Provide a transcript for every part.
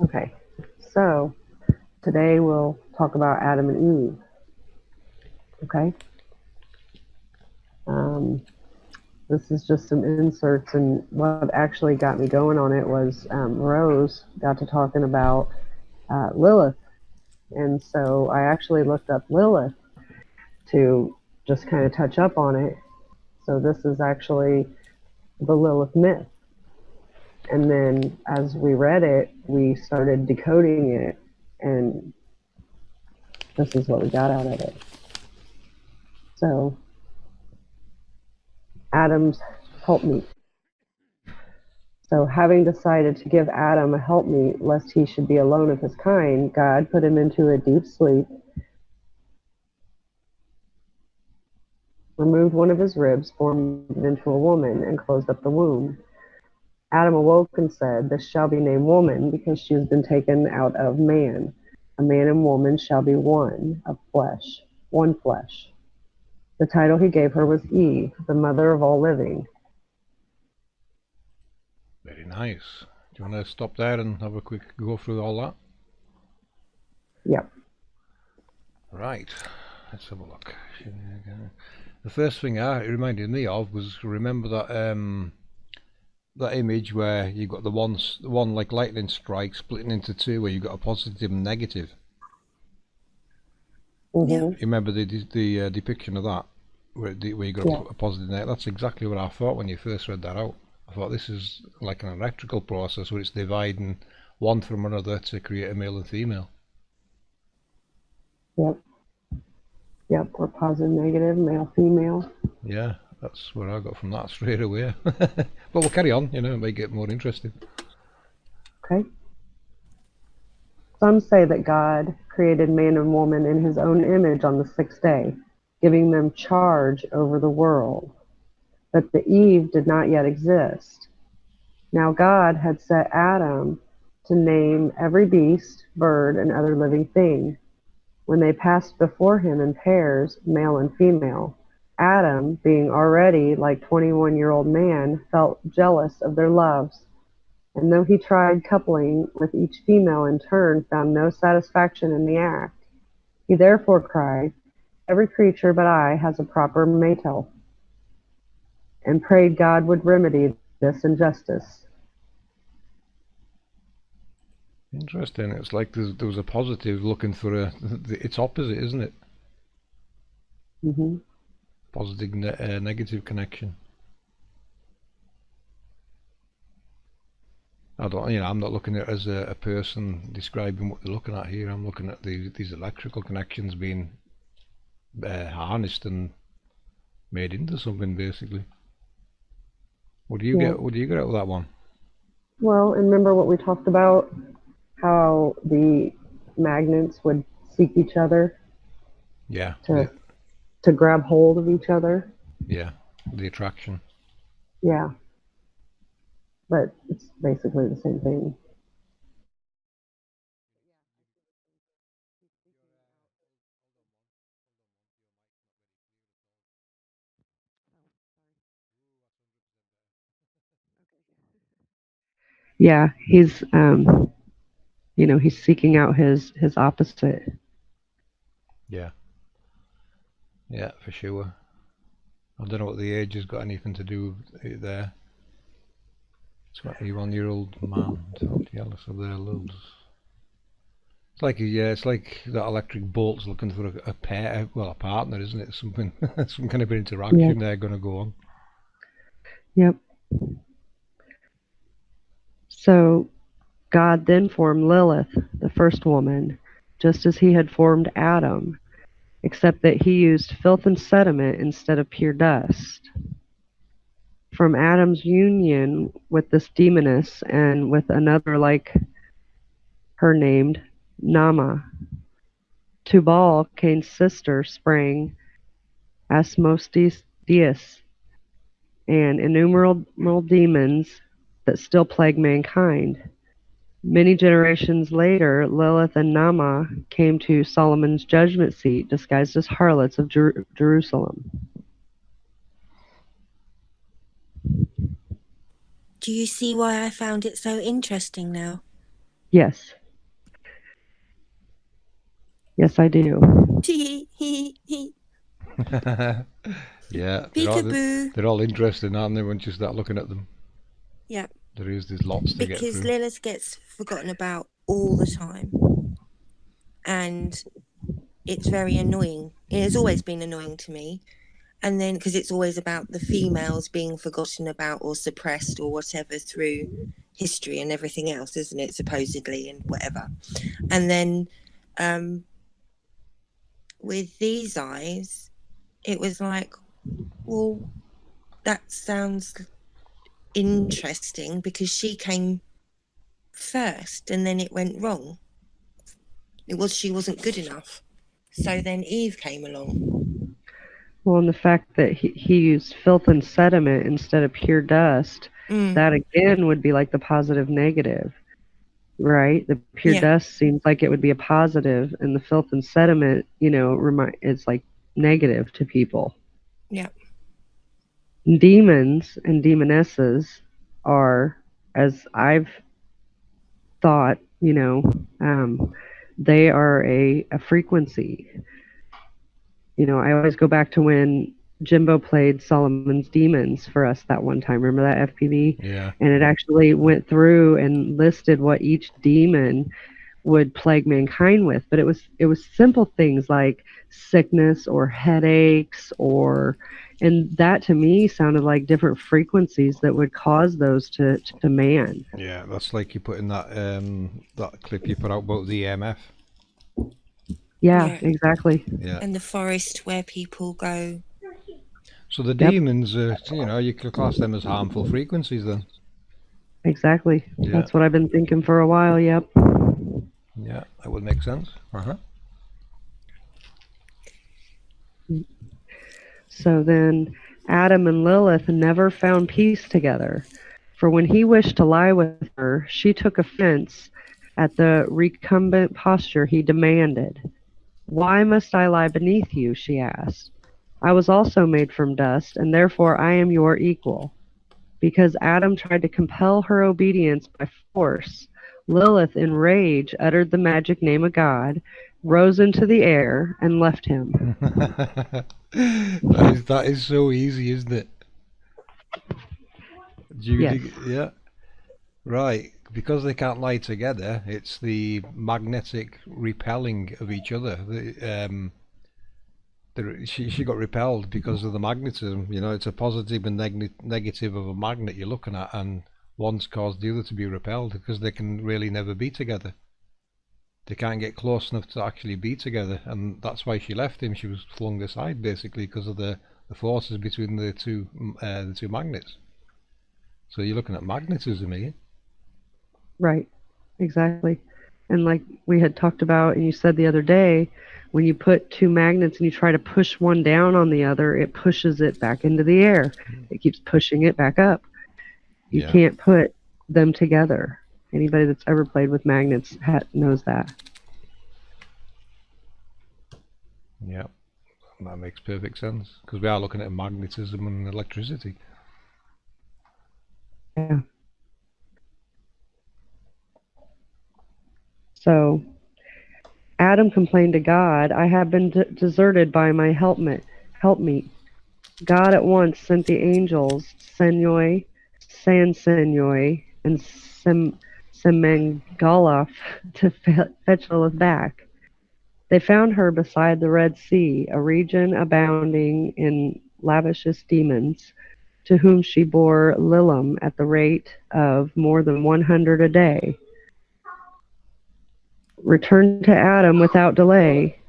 Okay, so today we'll talk about Adam and Eve. Okay. Um, this is just some inserts, and what actually got me going on it was Rose got to talking about Lilith, and so I actually looked up Lilith to just kind of touch up on it. So this is actually the Lilith myth. And then as we read it, we started decoding it, and this is what we got out of it. So, Adam's helpmeet. So, having decided to give Adam a helpmeet lest he should be alone of his kind, God put him into a deep sleep, removed one of his ribs, formed it into a woman, and closed up the womb. Adam awoke and said, "This shall be named woman, because she has been taken out of man. A man and woman shall be one of flesh, one flesh." The title he gave her was Eve, the mother of all living. Very nice. Do you want to stop there and have a quick go through all that? Yep. Right. Let's have a look. The first thing it reminded me of was, remember that image where you got the one like lightning strike splitting into two, where you got a positive and negative. Mm-hmm. You remember the depiction of that, where you got a positive and negative? That's exactly what I thought when you first read that out. I thought this is like an electrical process where it's dividing one from another to create a male and female. Yep. Yep. Or positive, negative, male, female. Yeah, that's what I got from that straight away. But we'll carry on, it might get more interesting. Okay. Some say that God created man and woman in his own image on the sixth day, giving them charge over the world. But the Eve did not yet exist. Now God had set Adam to name every beast, bird, and other living thing. When they passed before him in pairs, male and female, Adam, being already like 21-year-old man, felt jealous of their loves, and though he tried coupling with each female in turn, found no satisfaction in the act. He therefore cried, "Every creature but I has a proper mate," and prayed God would remedy this injustice. Interesting. It's like there was a positive looking for its opposite, isn't it? Mm-hmm. Positive negative connection. I'm not looking at it as a person describing what they're looking at here. I'm looking at these electrical connections being harnessed and made into something, basically. What do you Yeah. get? What do you get out of that one? Well, and remember what we talked about? How the magnets would seek each other Yeah, to to grab hold of each other. the attraction. Yeah, but it's basically the same thing. Yeah, he's seeking out his opposite. Yeah, yeah, for sure. I don't know what the age has got anything to do with it there. 21-year-old man, jealous of their loves. It's like that electric bolt's looking for a pair, well, a partner, isn't it? Something, some kind of Yeah. interaction they're going to go on. Yep. So God then formed Lilith, the first woman, just as he had formed Adam, except that he used filth and sediment instead of pure dust. From Adam's union with this demoness and with another like her named Nama, Tubal, Cain's sister, sprang Asmodeus and innumerable demons that still plague mankind. Many generations later, Lilith and Nama came to Solomon's judgment seat disguised as harlots of Jerusalem. Do you see why I found it so interesting now? Yes. Yes, I do. Yeah, Peekaboo. they're all interesting, aren't they, once you start looking at them? Yeah. There's lots to get Because through. Lilith gets forgotten about all the time. And it's very annoying. It has always been annoying to me. And then, because it's always about the females being forgotten about or suppressed or whatever through history and everything else, isn't it? Supposedly, and whatever. And then with these eyes, it was like, well, that sounds interesting because she came first and then it went wrong. She wasn't good enough. So then Eve came along. Well, and the fact that he used filth and sediment instead of pure dust, that again would be like the positive negative, right? The pure dust seems like it would be a positive, and the filth and sediment, is like negative to people. Yeah. Demons and demonesses are, as I've thought, they are a frequency. I always go back to when Jimbo played Solomon's Demons for us that one time. Remember that FPV? Yeah. And it actually went through and listed what each demon would plague mankind with. But it was simple things like sickness or headaches and that to me sounded like different frequencies that would cause those to man. Yeah, that's like you put in that clip you put out about the EMF. Yeah, exactly. Yeah. And the forest where people go. So the demons are, you could class them as harmful frequencies then. Exactly. Yeah. That's what I've been thinking for a while, yep. Yeah, that would make sense. So then Adam and Lilith never found peace together. For when he wished to lie with her, she took offense at the recumbent posture he demanded. Why must I lie beneath you? She asked. I was also made from dust, and therefore I am your equal. Because Adam tried to compel her obedience by force, Lilith, in rage, uttered the magic name of God, rose into the air, and left him. That is so easy, isn't it? Yes. Yeah. Right. Because they can't lie together, it's the magnetic repelling of each other. She got repelled because of the magnetism. It's a positive and negative of a magnet you're looking at, and one's caused the other to be repelled because they can really never be together. They can't get close enough to actually be together, and that's why she left him. She was flung aside basically because of the forces between the two magnets. So you're looking at magnetism here. Right, exactly. And like we had talked about, and you said the other day, when you put two magnets and you try to push one down on the other, it pushes it back into the air. It keeps pushing it back up. You can't put them together. Anybody that's ever played with magnets knows that. Yeah, that makes perfect sense because we are looking at magnetism and electricity. Yeah. So Adam complained to God, I have been deserted by my helpmeet. God at once sent the angels Senoi, Sansenoi, and Semengaloth to fetch Lilith back. They found her beside the Red Sea, a region abounding in lascivious demons, to whom she bore Lilith at the rate of more than 100 a day. Returned to Adam without delay.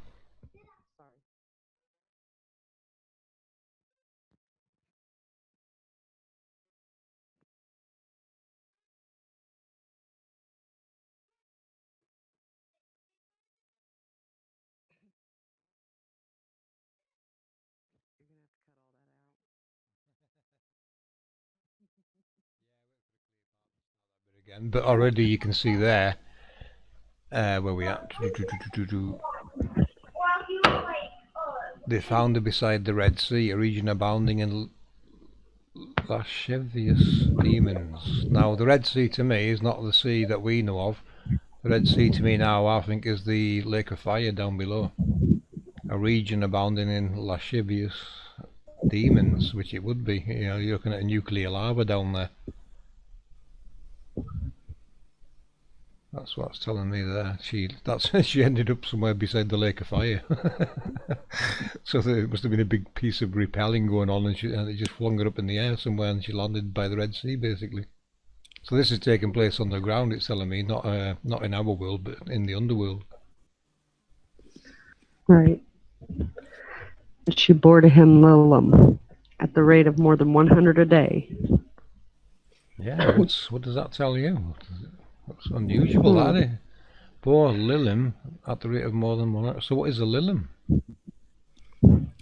Again, but already you can see there where we at. They found her beside the Red Sea, a region abounding in lascivious demons. Now, the Red Sea to me is not the sea that we know of. The Red Sea to me now, I think, is the lake of fire down below. A region abounding in lascivious demons, which it would be. You know, you're looking at a nuclear lava down there. That's what it's telling me there. She ended up somewhere beside the lake of fire. So there must have been a big piece of repelling going on, and it just flung her up in the air somewhere, and she landed by the Red Sea, basically. So this is taking place on the ground, it's telling me, not in our world, but in the underworld. Right. She bore to him Lilith at the rate of more than 100 a day. Yeah, what does that tell you? That's unusual, that is. Poor Lilith at the rate of more than 100. So what is a Lilith?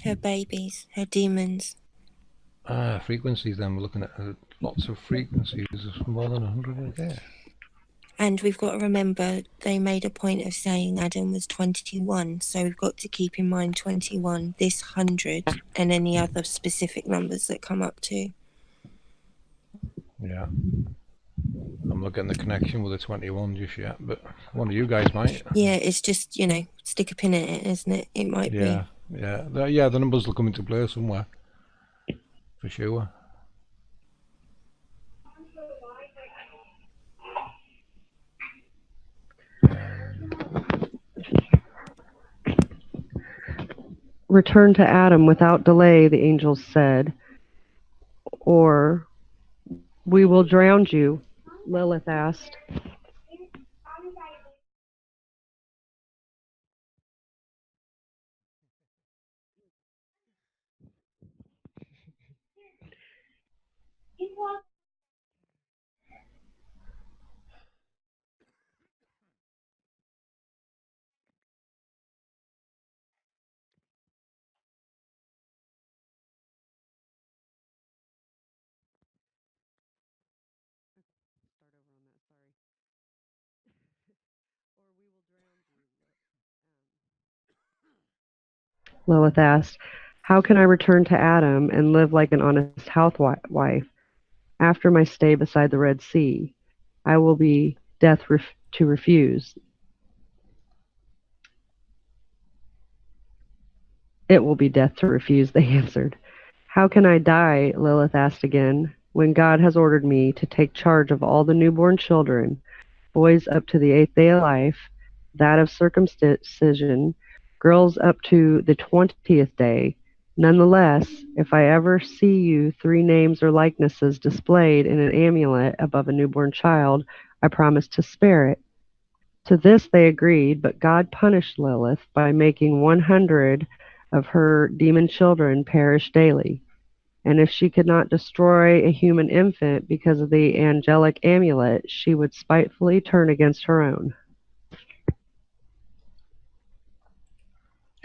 Her babies, her demons. Frequencies then. We're looking at lots of frequencies. There's more than 100 a day. And we've got to remember, they made a point of saying Adam was 21, so we've got to keep in mind 21, this 100, and any other specific numbers that come up to. Yeah. I'm looking at the connection with the 21 just yet, but one of you guys might. Yeah, it's just, you know, stick a pin in it, isn't it? It might be. Yeah. The numbers will come into play somewhere. For sure. Return to Adam without delay, the angels said, or we will drown you, Lilith asked. Lilith asked, how can I return to Adam and live like an honest housewife after my stay beside the Red Sea? I will be death to refuse. It will be death to refuse, they answered. How can I die, Lilith asked again, when God has ordered me to take charge of all the newborn children, boys up to the 8th day of life, that of circumcision, girls up to the 20th day. Nonetheless, if I ever see you 3 names or likenesses displayed in an amulet above a newborn child, I promise to spare it. To this they agreed, but God punished Lilith by making 100 of her demon children perish daily. And if she could not destroy a human infant because of the angelic amulet, she would spitefully turn against her own.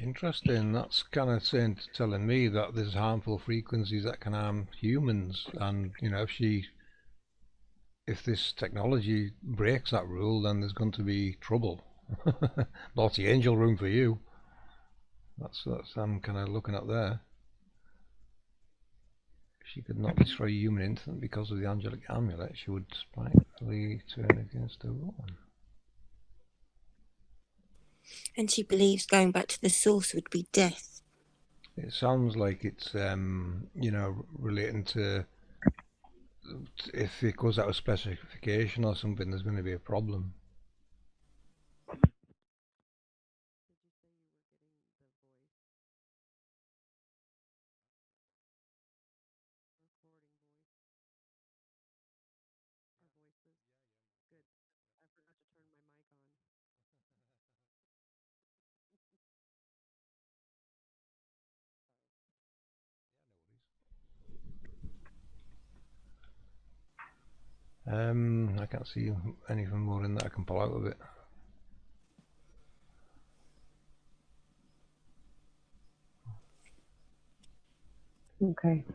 Interesting. That's kind of telling me that there's harmful frequencies that can harm humans, and you know, if this technology breaks that rule, then there's going to be trouble. Lots of angel room for you. That's I'm kind of looking at there. If she could not destroy a human infant because of the angelic amulet, she would spitefully turn against her own. And she believes going back to the source would be death. It sounds like it's you know, relating to, if it goes out of specification or something, there's going to be a problem. I can't see anything more in that I can pull out of it. Okay.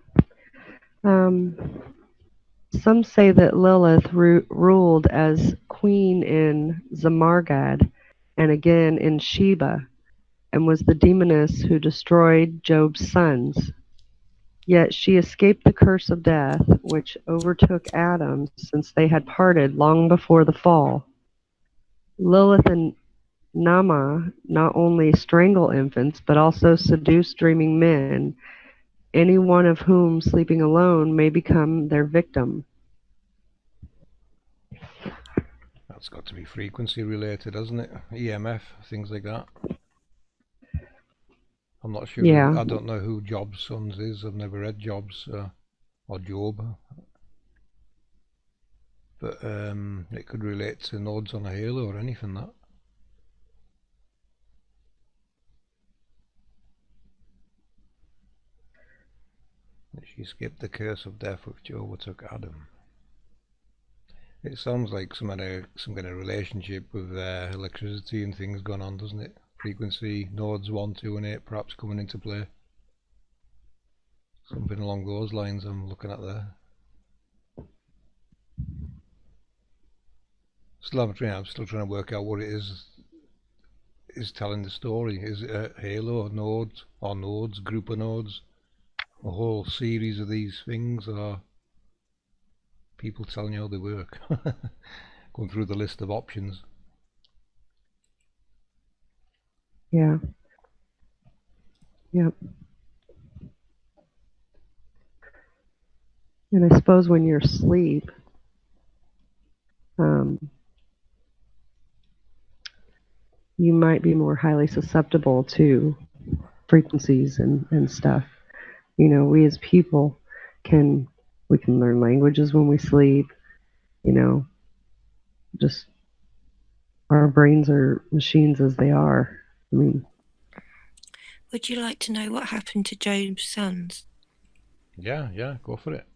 Some say that Lilith ruled as queen in Zamargad and again in Sheba, and was the demoness who destroyed Job's sons. Yet she escaped the curse of death, which overtook Adam, since they had parted long before the fall. Lilith and Nama not only strangle infants, but also seduce dreaming men, any one of whom, sleeping alone, may become their victim. That's got to be frequency related, hasn't it? EMF, things like that. I'm not sure. Yeah. I don't know who Job's sons is. I've never read Job's or Job. But it could relate to nodes on a halo or anything that. She escaped the curse of death which overtook Adam. It sounds like some kind of relationship with electricity and things going on, doesn't it? Frequency, nodes 1, 2 and 8 perhaps coming into play. Something along those lines I'm looking at there. I'm still trying to work out what it is telling the story. Is it a halo, nodes, or nodes, group of nodes? A whole series of these things, or people telling you how they work? Going through the list of options. Yeah. Yep. And I suppose when you're asleep, you might be more highly susceptible to frequencies and stuff. You know, we as people can learn languages when we sleep, you know, just our brains are machines as they are. I mean, would you like to know what happened to Job's sons? Yeah, go for it.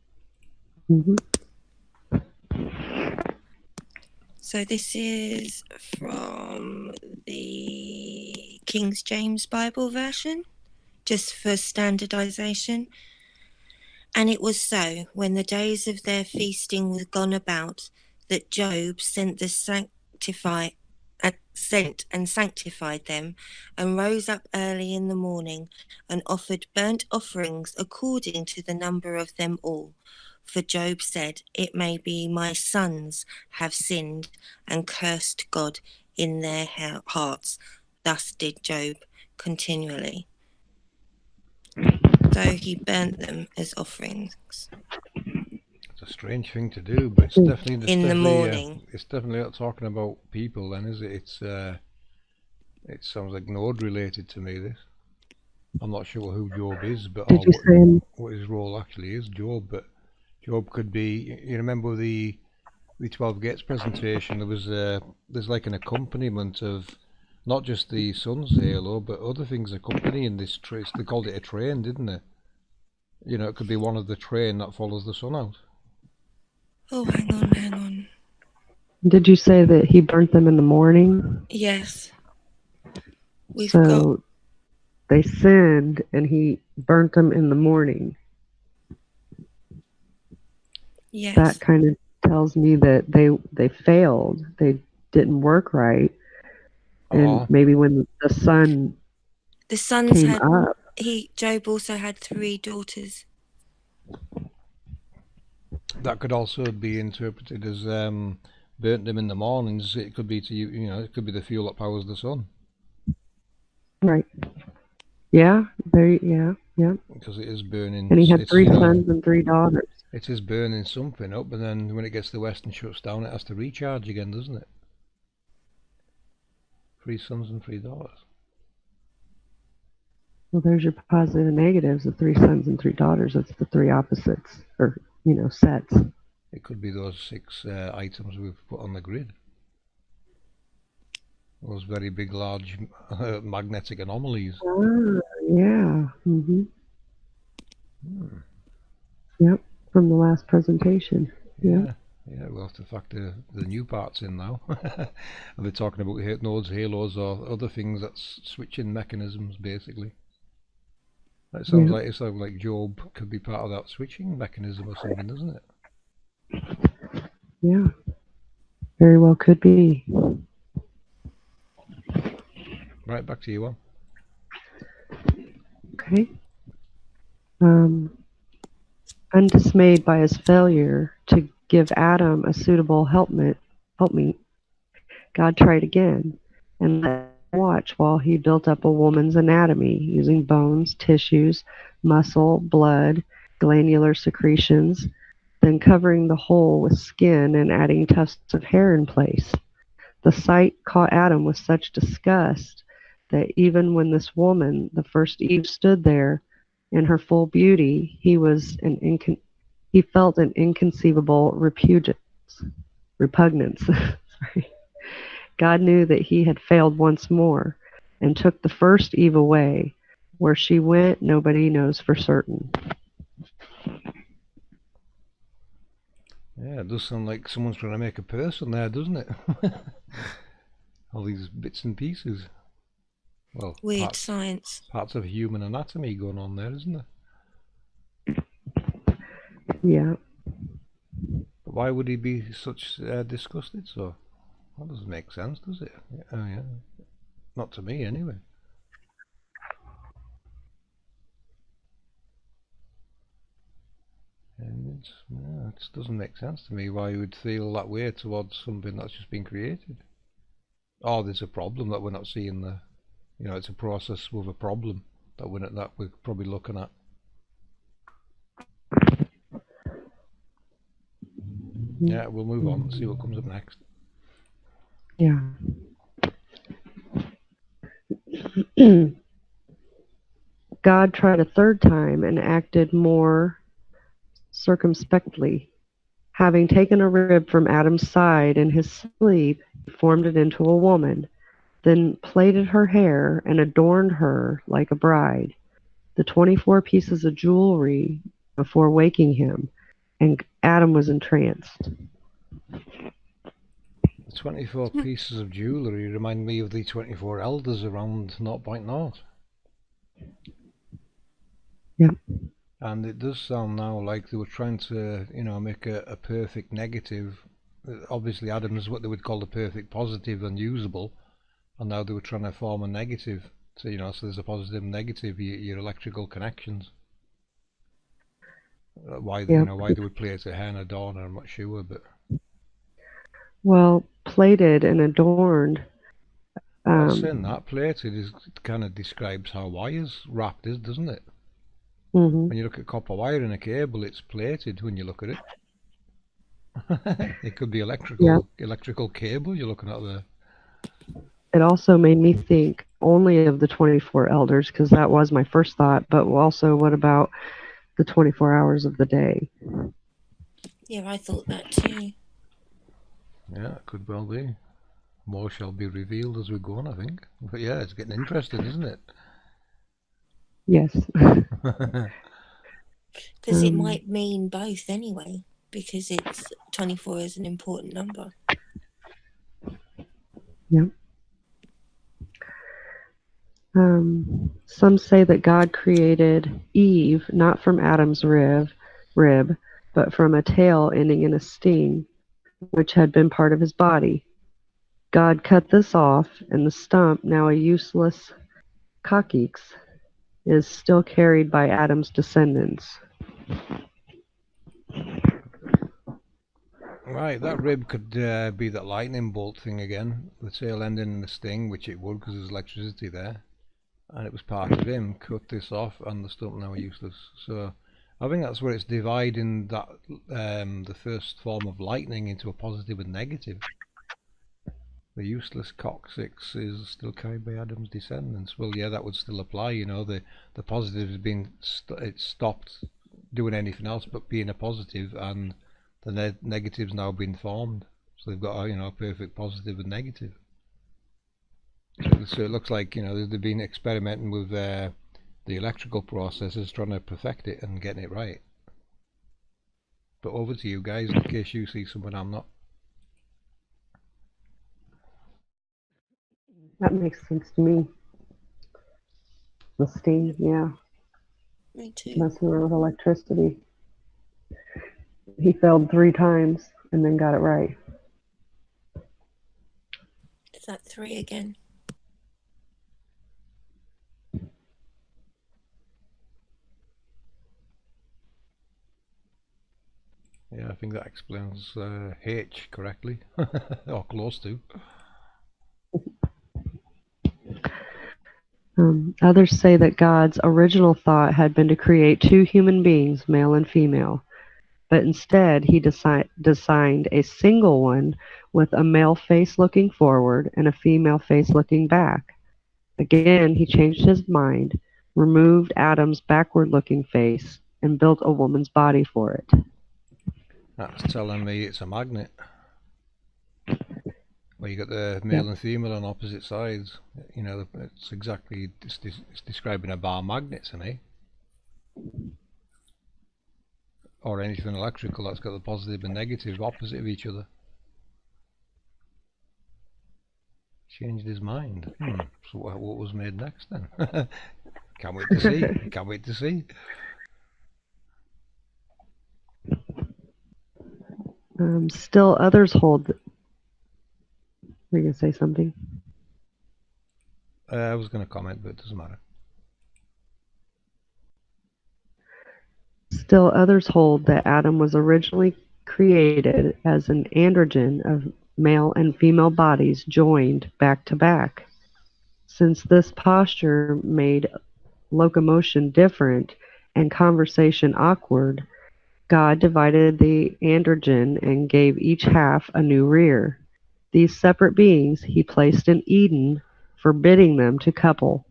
Mm-hmm. So this is from the King James Bible version, just for standardization. And it was so, when the days of their feasting were gone about, that Job sent and sanctified them, and rose up early in the morning, and offered burnt offerings according to the number of them all. For Job said, "It may be my sons have sinned and cursed God in their hearts." Thus did Job continually. So he burnt them as offerings. It's a strange thing to do, but it's definitely in the morning. It's definitely not talking about people, then, is it? It sounds like node related to me. This. I'm not sure who Job is, but what his role actually is, Job. But Job could be. You remember the 12 Gates presentation? There's like an accompaniment of not just the sun's halo, but other things accompanying this train. They called it a train, didn't they? You know, it could be one of the train that follows the sun out. Oh, hang on. Did you say that he burnt them in the morning? Yes. They sinned and he burnt them in the morning. Yes. That kind of tells me that they failed. They didn't work right. And maybe when the sun came up, Job also had 3 daughters. That could also be interpreted as burnt them in the mornings. It could be it could be the fuel that powers the sun. Right. Yeah. Yeah. Because it is burning. And he had 3 sons and 3 daughters. It is burning something up, and then when it gets to the west and shuts down, it has to recharge again, doesn't it? 3 sons and 3 daughters. Well, there's your positive and negatives of 3 sons and 3 daughters. That's the 3 opposites, or sets. It could be those 6 items we've put on the grid. Those very big, large magnetic anomalies. Yeah. Mm-hmm. Yep, from the last presentation. Yeah, we'll have to factor the new parts in now. Are they talking about nodes, halos, or other things that's switching mechanisms, basically? It sounds like Job could be part of that switching mechanism or something, doesn't it? Yeah, very well could be. Right, back to you, Al. Okay. Undismayed by his failure to give Adam a suitable helpmeet, God tried again and let him watch while he built up a woman's anatomy using bones, tissues, muscle, blood, glandular secretions, then covering the whole with skin and adding tufts of hair in place. The sight caught Adam with such disgust that even when this woman, the first Eve, stood there in her full beauty, he felt an inconceivable repugnance. God knew that he had failed once more and took the first Eve away. Where she went, nobody knows for certain. Yeah, it does sound like someone's trying to make a person there, doesn't it? All these bits and pieces. Well, Weird science. parts of human anatomy going on there, isn't there? Yeah. But why would he be such disgusted? So that doesn't make sense, does it? Yeah. Not to me, anyway. And it just doesn't make sense to me why you would feel that way towards something that's just been created. Oh, there's a problem that we're not seeing there. You know, it's a process with a problem that we're probably looking at. Yeah, we'll move on and see what comes up next. Yeah. God tried a third time and acted more circumspectly. Having taken a rib from Adam's side in his sleep, he formed it into a woman, then plaited her hair and adorned her like a bride. The 24 pieces of jewelry before waking him, and Adam was entranced. The 24 pieces of jewellery remind me of the 24 elders around 0.0. Yeah. And it does sound now like they were trying to, make a perfect negative. Obviously, Adam is what they would call the perfect positive and usable, and now they were trying to form a negative. So so there's a positive and negative. Your electrical connections. Why they would plate a hair and adorn, I'm not sure, but. Well, plated and adorned. Saying that plated kind of describes how wire's wrapped is, doesn't it? Mm-hmm. When you look at copper wire in a cable, it's plated when you look at it. It could be electrical cable you're looking at there. It also made me think only of the 24 elders, because that was my first thought, but also what about the 24 hours of the day? Yeah, I thought that too. Yeah, it could well be. More shall be revealed as we go on, I think. But yeah, it's getting interesting, isn't it? Yes. Because it might mean both anyway, because 24 is an important number. Yeah. Some say that God created Eve not from Adam's rib, but from a tail ending in a sting, which had been part of his body. God cut this off, and the stump, now a useless coccyx, is still carried by Adam's descendants. Right, that rib could be that lightning bolt thing again. The tail ending in the sting, which it would because there's electricity there. And it was part of him, cut this off, and the stump now useless. So I think that's where it's dividing that the first form of lightning into a positive and negative. The useless coccyx is still carried by Adam's descendants. Well, yeah, that would still apply. The positive has been it stopped doing anything else but being a positive, and the negative's now been formed. So they've got a perfect positive and negative. So it looks like they've been experimenting with the electrical processes, trying to perfect it and getting it right. But over to you guys in case you see something I'm not. That makes sense to me. The sting, yeah. Me too. Messing around with electricity. He failed 3 times and then got it right. Is that 3 again? Yeah, I think that explains H correctly, or close to. Others say that God's original thought had been to create two human beings, male and female, but instead he designed a single one with a male face looking forward and a female face looking back. Again, he changed his mind, removed Adam's backward-looking face, and built a woman's body for it. That's telling me it's a magnet. Where you got the male and female on opposite sides. You know, it's exactly, it's describing a bar magnet to me. Or anything electrical that's got the positive and negative opposite of each other. Changed his mind. So what was made next then? Can't wait to see. Can't wait to see. Still others hold... Were you going to say something? I was going to comment, but it doesn't matter. Still others hold that Adam was originally created as an androgen of male and female bodies joined back to back. Since this posture made locomotion different and conversation awkward, God divided the androgen and gave each half a new rear. These separate beings he placed in Eden, forbidding them to couple.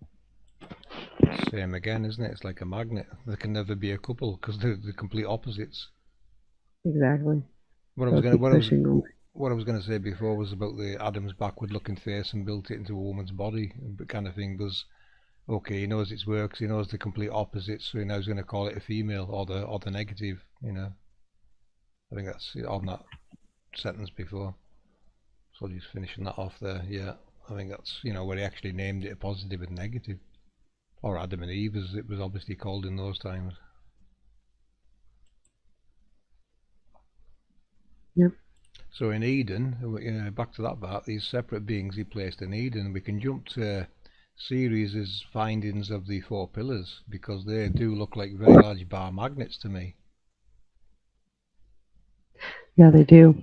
Same again, isn't it? It's like a magnet. There can never be a couple because they're the complete opposites. Exactly. What I was going to say before was about the Adam's backward-looking face and built it into a woman's body, kind of thing. Was okay. He knows its works. He knows the complete opposites, so he knows he's going to call it a female or the negative. You know. I think that's on that sentence before. So just finishing that off there. Yeah, I think that's where he actually named it a positive and negative. Or Adam and Eve, as it was obviously called in those times. Yep. So in Eden, back to that part, these separate beings he placed in Eden, we can jump to Ceres' findings of the four pillars, because they do look like very large bar magnets to me. Yeah, they do.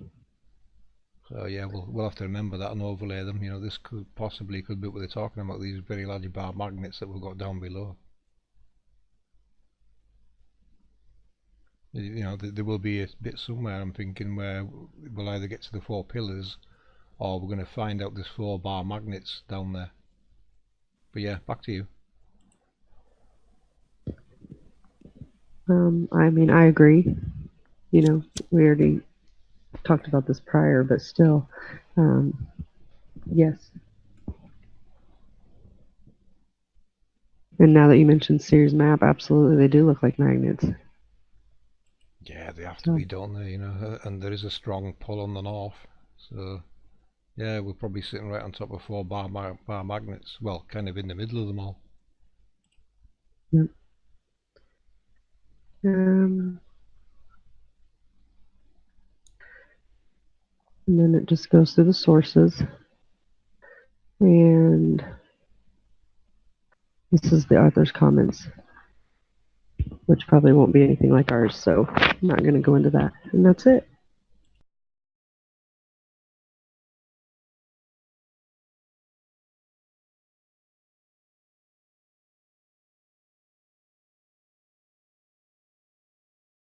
So yeah, we'll have to remember that and overlay them. This could be what they're talking about, these very large bar magnets that we've got down below. There will be a bit somewhere, I'm thinking, where we'll either get to the four pillars or we're going to find out there's 4 bar magnets down there. But yeah, back to you. I mean, I agree. We already talked about this prior, but still, yes. And now that you mentioned Ceres map, absolutely, they do look like magnets. Yeah, they have to be, don't they? And there is a strong pull on the north, so yeah, we're probably sitting right on top of 4 bar magnets. Well, kind of in the middle of them all. Yep. And then it just goes through the sources. And this is the author's comments, which probably won't be anything like ours, so I'm not going to go into that. And that's it.